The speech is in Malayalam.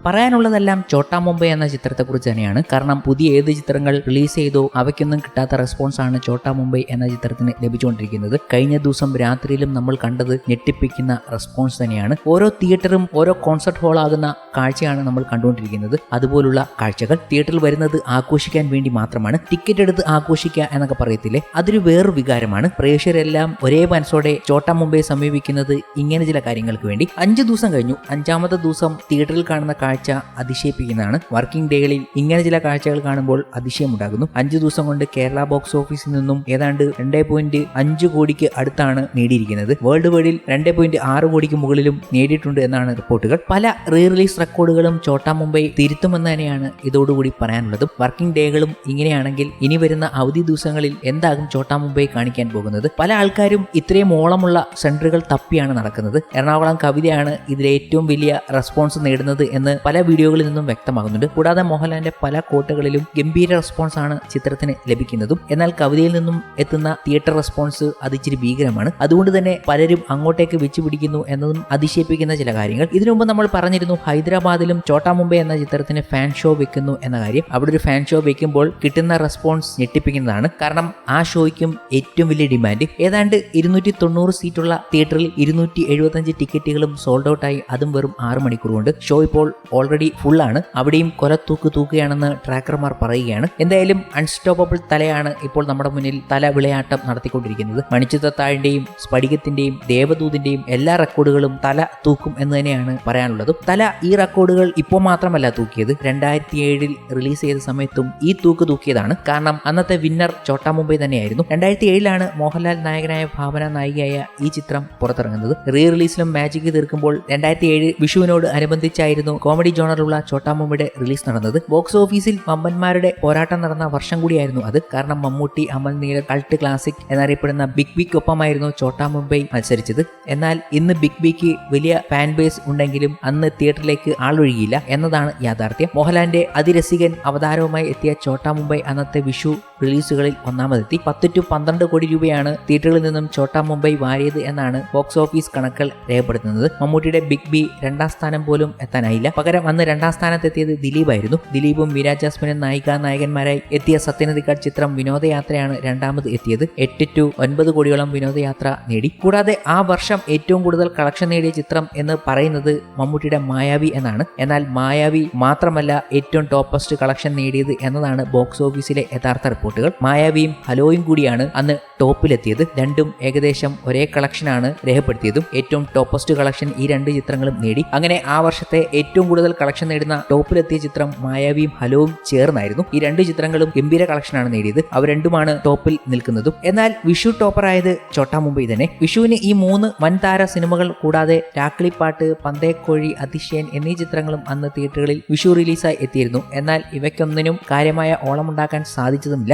പറയാനുള്ളതെല്ലാം ചോട്ടാ മുംബൈ എന്ന ചിത്രത്തെക്കുറിച്ച് തന്നെയാണ്. കാരണം പുതിയ ഏത് ചിത്രങ്ങൾ റിലീസ് ചെയ്തോ അവയ്ക്കൊന്നും കിട്ടാത്ത റെസ്പോൺസ് ആണ് ചോട്ടാ മുംബൈ എന്ന ചിത്രത്തിന് ലഭിച്ചുകൊണ്ടിരിക്കുന്നത്. കഴിഞ്ഞ ദിവസം രാത്രിയിലും നമ്മൾ കണ്ടത് ഞെട്ടിപ്പിക്കുന്ന റെസ്പോൺസ് തന്നെയാണ്. ഓരോ തിയേറ്ററും ഓരോ കോൺസെർട്ട് ഹോൾ ആകുന്ന കാഴ്ചയാണ് നമ്മൾ കണ്ടുകൊണ്ടിരിക്കുന്നത്. അതുപോലുള്ള കാഴ്ചകൾ തിയേറ്ററിൽ വരുന്നത് ആഘോഷിക്കാൻ വേണ്ടി മാത്രമാണ്. ടിക്കറ്റ് എടുത്ത് ആഘോഷിക്കുക എന്നൊക്കെ പറയത്തില്ലേ, അതൊരു വേറൊരു വികാരമാണ്. പ്രേക്ഷകരെല്ലാം ഒരേ മനസ്സോടെ ചോട്ടാ മുംബൈ സമീപിക്കുന്നത് ഇങ്ങനെ ചില കാര്യങ്ങൾക്ക് വേണ്ടി. 5 ദിവസം കഴിഞ്ഞു. 5ാമത്തെ ദിവസം തിയേറ്ററിൽ കാണുന്ന കാഴ്ച അതിശയിപ്പിക്കുന്നതാണ്. വർക്കിംഗ് ഡേകളിൽ ഇങ്ങനെ ചില കാഴ്ചകൾ കാണുമ്പോൾ അതിശയമുണ്ടാകുന്നു. 5 ദിവസം കൊണ്ട് കേരള ബോക്സ് ഓഫീസിൽ നിന്നും ഏതാണ്ട് 2.5 കോടിക്ക് അടുത്താണ് നേടിയിരിക്കുന്നത്. വേൾഡ് വൈഡിൽ 2.6 കോടിക്ക് മുകളിലും നേടിയിട്ടുണ്ട് എന്നാണ് റിപ്പോർട്ടുകൾ. പല റീ റിലീസ് റെക്കോർഡുകളും ചോട്ടാ മുംബൈ തിരുത്തുമെന്ന് തന്നെയാണ് ഇതോടുകൂടി പറയാനുള്ളതും. വർക്കിംഗ് ഡേകളും ഇങ്ങനെയാണെങ്കിൽ ഇനി വരുന്ന അവധി ദിവസങ്ങളിൽ എന്താകും ചോട്ടാ മുംബൈ കാണിക്കാൻ പോകുന്നത്? പല ആൾക്കാരും ഇത്രയും ഓളമുള്ള സെന്ററുകൾ തപ്പിയാണ് നടക്കുന്നത്. എറണാകുളം കവിതയാണ് ഇതിൽ ഏറ്റവും വലിയ റെസ്പോൺസ് നേടുന്നത് എന്ന് പല വീഡിയോകളിൽ നിന്നും വ്യക്തമാകുന്നുണ്ട്. കൂടാതെ മോഹൻലാലിന്റെ പല കോട്ടകളിലും ഗംഭീര റെസ്പോൺസ് ആണ് ചിത്രത്തിന് ലഭിക്കുന്നതും. എന്നാൽ കവിതയിൽ നിന്നും എത്തുന്ന തിയേറ്റർ റെസ്പോൺസ് അത് ഇച്ചിരി ഭീകരമാണ്. അതുകൊണ്ട് തന്നെ പലരും അങ്ങോട്ടേക്ക് വെച്ചുപിടിക്കുന്നു എന്നതും അതിശയിപ്പിക്കുന്ന ചില കാര്യങ്ങൾ. ഇതിനു മുമ്പ് നമ്മൾ പറഞ്ഞിരുന്നു ഹൈദരാബാദിലും ചോട്ടാ മുംബൈ എന്ന ചിത്രത്തിന് ഫാൻ ഷോ വെക്കുന്നു എന്ന കാര്യം. അവിടെ ഒരു ഫാൻ ഷോ വെക്കുമ്പോൾ കിട്ടുന്ന റെസ്പോൺസ് ഞെട്ടിപ്പിക്കുന്നതാണ്. കാരണം ആ ഷോയ്ക്കും ഏറ്റവും വലിയ ഡിമാൻഡ്. ഏതാണ്ട് 290 സീറ്റുള്ള തിയേറ്ററിൽ 275 ടിക്കറ്റുകളും സോൾഡ് ഔട്ട് ആയി. അതും വെറും 6 മണിക്കൂർ കൊണ്ട്. ഷോ ഇപ്പോൾ ഓൾറെഡി ഫുൾ ആണ്. അവിടെയും തൂക്കുകയാണെന്ന് ട്രാക്കർമാർ പറയുകയാണ്. എന്തായാലും അൺസ്റ്റോപ്പബിൾ തലയാണ് ഇപ്പോൾ നമ്മുടെ മുന്നിൽ തല വിളയാട്ടം നടത്തിക്കൊണ്ടിരിക്കുന്നത്. മണിച്ചിത്രത്താഴിന്റെയും സ്ഫടികത്തിന്റെയും ദേവദൂതിന്റെയും എല്ലാ റെക്കോർഡുകളും തല തൂക്കും എന്ന് തന്നെയാണ് പറയാനുള്ളതും. തല ഈ റെക്കോർഡുകൾ ഇപ്പോൾ മാത്രമല്ല തൂക്കിയത്, 2007 റിലീസ് ചെയ്ത സമയത്തും ഈ തൂക്കിയതാണ്. കാരണം അന്നത്തെ വിന്നർ ചോട്ടാ മുംബൈ തന്നെയായിരുന്നു. 2007 മോഹൻലാൽ നായകനായ ഭാവന നായികയായ ഈ ചിത്രം പുറത്തിറങ്ങുന്നത്. റീ റിലീസിലും മാജിക് തീർക്കുമ്പോൾ 2007 വിഷുവിനോട് അനുബന്ധിച്ചായിരുന്നു കോമഡി ജോണറിലുള്ള ചോട്ടാ മുംബൈയുടെ റിലീസ് നടന്നത്. ബോക്സ് ഓഫീസിൽ വമ്പന്മാരുടെ പോരാട്ടം നടന്ന വർഷം കൂടിയായിരുന്നു അത്. കാരണം മമ്മൂട്ടി, അമൽ നീരദ്, കൾട്ട് ക്ലാസിക് എന്നറിയപ്പെടുന്ന ബിഗ് ബിക്കൊപ്പമായിരുന്നു ചോട്ടാ മുംബൈ മത്സരിച്ചത്. എന്നാൽ ഇന്ന് ബിഗ് ബിക്ക് വലിയ ഫാൻ ബേസ് ഉണ്ടെങ്കിലും അന്ന് തിയേറ്ററിലേക്ക് ആളൊഴുകിയില്ല എന്നതാണ് യാഥാർത്ഥ്യം. മോഹൻലാലിന്റെ അതിരസികൻ അവതാരവുമായി എത്തിയ ചോട്ടാ മുംബൈ അന്നത്തെ വിഷു റിലീസുകളിൽ ഒന്നാമതെത്തി. 10 to 12 കോടി രൂപയാണ് തിയേറ്ററിൽ നിന്നും ചോട്ടാ മുംബൈ വാരിയത് എന്നാണ് ബോക്സ് ഓഫീസ് കണക്കുകൾ രേഖപ്പെടുത്തുന്നത്. മമ്മൂട്ടിയുടെ ബിഗ് ബി 2ാം സ്ഥാനം പോലും എത്താനായില്ല. പകരം അന്ന് 2ാം സ്ഥാനത്തെത്തിയത് ദിലീപായിരുന്നു. ദിലീപും മീര ജാസ്മിനും നായികന്മാരായി എത്തിയ സത്യനന്ദിക്കാട് ചിത്രം വിനോദയാത്രയാണ് 2ാമത് എത്തിയത്. 8 to 9 കോടിയോളം വിനോദയാത്ര നേടി. കൂടാതെ ആ വർഷം ഏറ്റവും കൂടുതൽ കളക്ഷൻ നേടിയ ചിത്രം എന്ന് പറയുന്നത് മമ്മൂട്ടിയുടെ മായാവി എന്നാണ്. എന്നാൽ മായാവി മാത്രമല്ല ഏറ്റവും ടോപ്പസ്റ്റ് കളക്ഷൻ നേടിയത് എന്നതാണ് ബോക്സ് ഓഫീസിലെ യഥാർത്ഥ റിപ്പോർട്ടുകൾ. മായാവിയും ഹലോയും കൂടിയാണ് അന്ന് ടോപ്പിലെത്തിയത്. രണ്ടും ഏകദേശം ഒരേ കളക്ഷനാണ് രേഖപ്പെടുത്തിയതും. ഏറ്റവും ടോപ്പസ്റ്റ് കളക്ഷൻ ഈ 2 ചിത്രങ്ങളും നേടി. അങ്ങനെ ആ വർഷത്തെ ഏറ്റവും കൂടുതൽ കളക്ഷൻ നേടുന്ന ടോപ്പിലെത്തിയ ചിത്രം മായാവിയും ഹലോവും ചേർന്നായിരുന്നു. ഈ 2 ചിത്രങ്ങളും ഗംഭീര കളക്ഷനാണ് നേടിയത്. അവ രണ്ടുമാണ് ടോപ്പിൽ നിൽക്കുന്നതും. എന്നാൽ വിഷു ടോപ്പറായത് ചോട്ടാ മുംബൈ തന്നെ. വിഷുവിന് ഈ 3 വൻതാര സിനിമകൾ കൂടാതെ രാക്കിളിപ്പാട്ട്, പന്തേക്കോഴി, അതിശയൻ എന്നീ ചിത്രങ്ങളും അന്ന് തിയേറ്ററുകളിൽ വിഷു റിലീസായി എത്തിയിരുന്നു. എന്നാൽ ഇവയ്ക്കൊന്നിനും കാര്യമായ ഓളമുണ്ടാക്കാൻ സാധിച്ചതുമില്ല.